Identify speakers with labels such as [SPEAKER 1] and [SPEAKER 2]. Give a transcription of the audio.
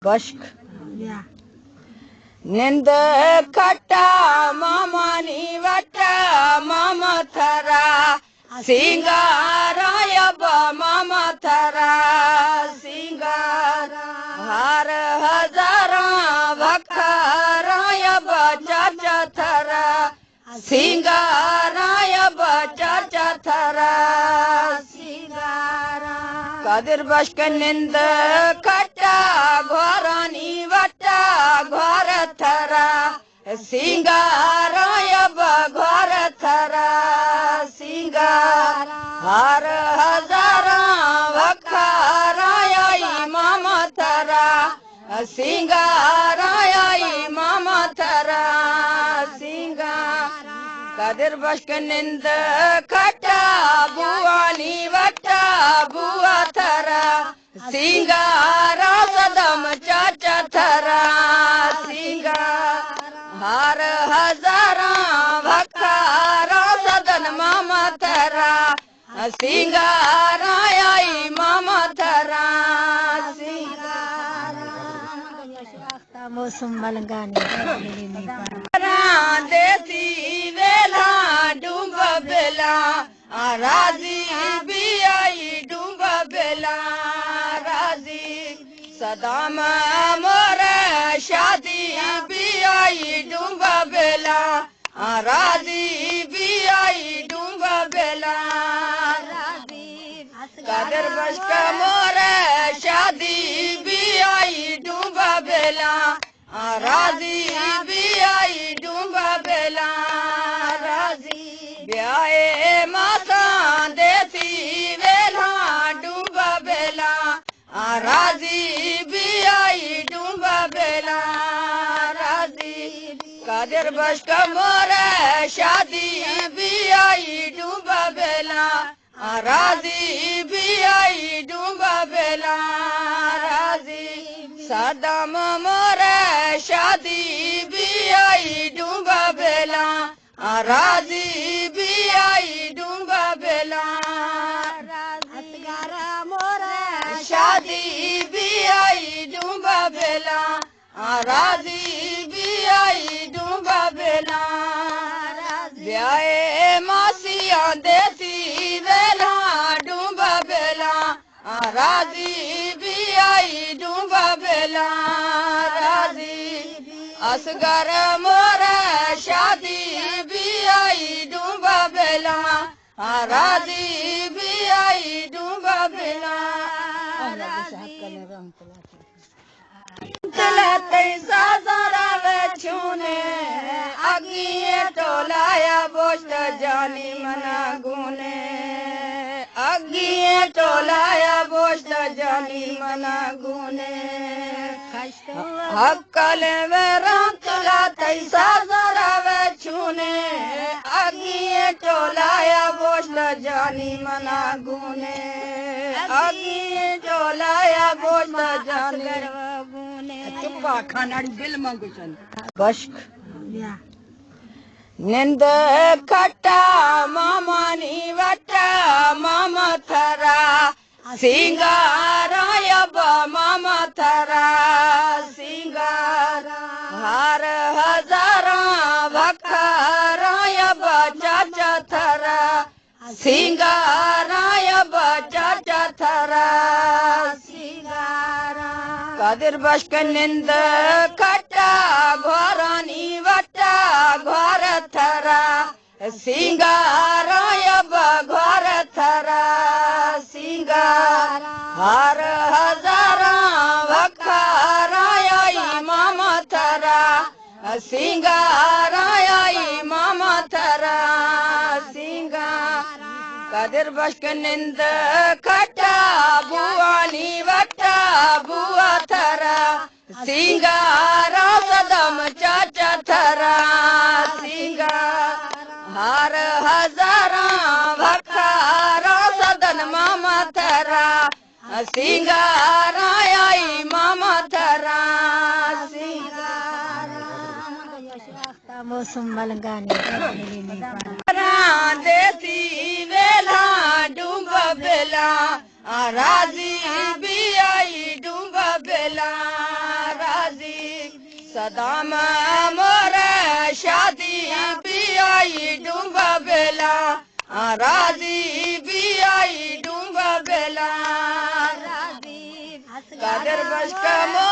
[SPEAKER 1] बश्क निंद खट्टा मामानी वट्टा मामा थरा सिंगारायब मामा थरा सिंगारा हर हजारा भखरायब चाचा थरा सिंगारायब चाचा थरा सिंगारा कदर बश्क निंद खट्टा घोरानी वट्टा घोर थरा सिंगारायब घोर थरा सिंगार हर हजारा वखराई मामा थरा सिंगाराई मामा थरा सिंगार कदर बश्क निंद खट्टा बुआनी वट्टा बुआ थरा सिंगारा सदम चाचा थरा सिंगार हर हजारा भखरा सदन मामा थरा सिंगाराई मामा थरा सिंगार मौसम मलंगानी देसी वेला डूब बेला राजी भी आई डूब बेला राजी सदाम मोर शादी भी आई डूब बेला राजी भी आई डूब बेला कदर बश्क मोर शादी भी आई डूब बेला राजी भी आई डूब बेला राजी ब्याए माता देती वेला डूब बेला राजी भी आई डूब बेला राजी कदर बश्क मोर शादी भी आई डूब बेला राजी भी आई डूब बेला राजी सदम मोर शादी भी आई डूब बेला राजी भी आई डूब बेला असगारा मोर शादी भी आई डूब बेला राजी भी आई डूब बेला ब्याए मासिया देती वेला डूब बेला राजी भी आई डूब बेला राजी असगर मोर शादी भी आई डूब बेला राजी भी आई डूब बेला छूने अगिए टोलाया बोस्ट जानी मना गुने अगिए टोलाया बोस्ट जानी मना गुने हक्कल में राम तुला तैसा जरा वे छूने अगिए टोलाया बोस्ट जानी मना गुने अगिए टोलाया बोस्ट जानी चुप्पा खानाड़ी बिल मंगुशन बश्क निंद खट्टा मामानी वट्टा मामा थरा सिंगारायब मामा थरा सिंगारा हर हजारा भखरायब चाचा थरा सिंगारायब चाचा थरा सिंगारा कदर बश्क निंद खट्टा घोरानी वट्टा घोर थरा सिंगारायब घोर थरा सिंगार हर हजारा भखराई मामा थरा सिंगाराई मामा थरा सिंगार कदर बश्क निंद खट्टा बुआनी वट्टा बुआ थरा सिंगारा सदम चाचा थरा सिंगार हर हजारा भखरा सदन मामा थरा सिंगाराई मामा थरा सिंगार मौसम मलंगानी देती वेला डूब बेला राजी भी आई डूब बेला सदाम मोर शादी पियाई डूंगा बेला राजी पियाई डूंगा बेला कादर बस का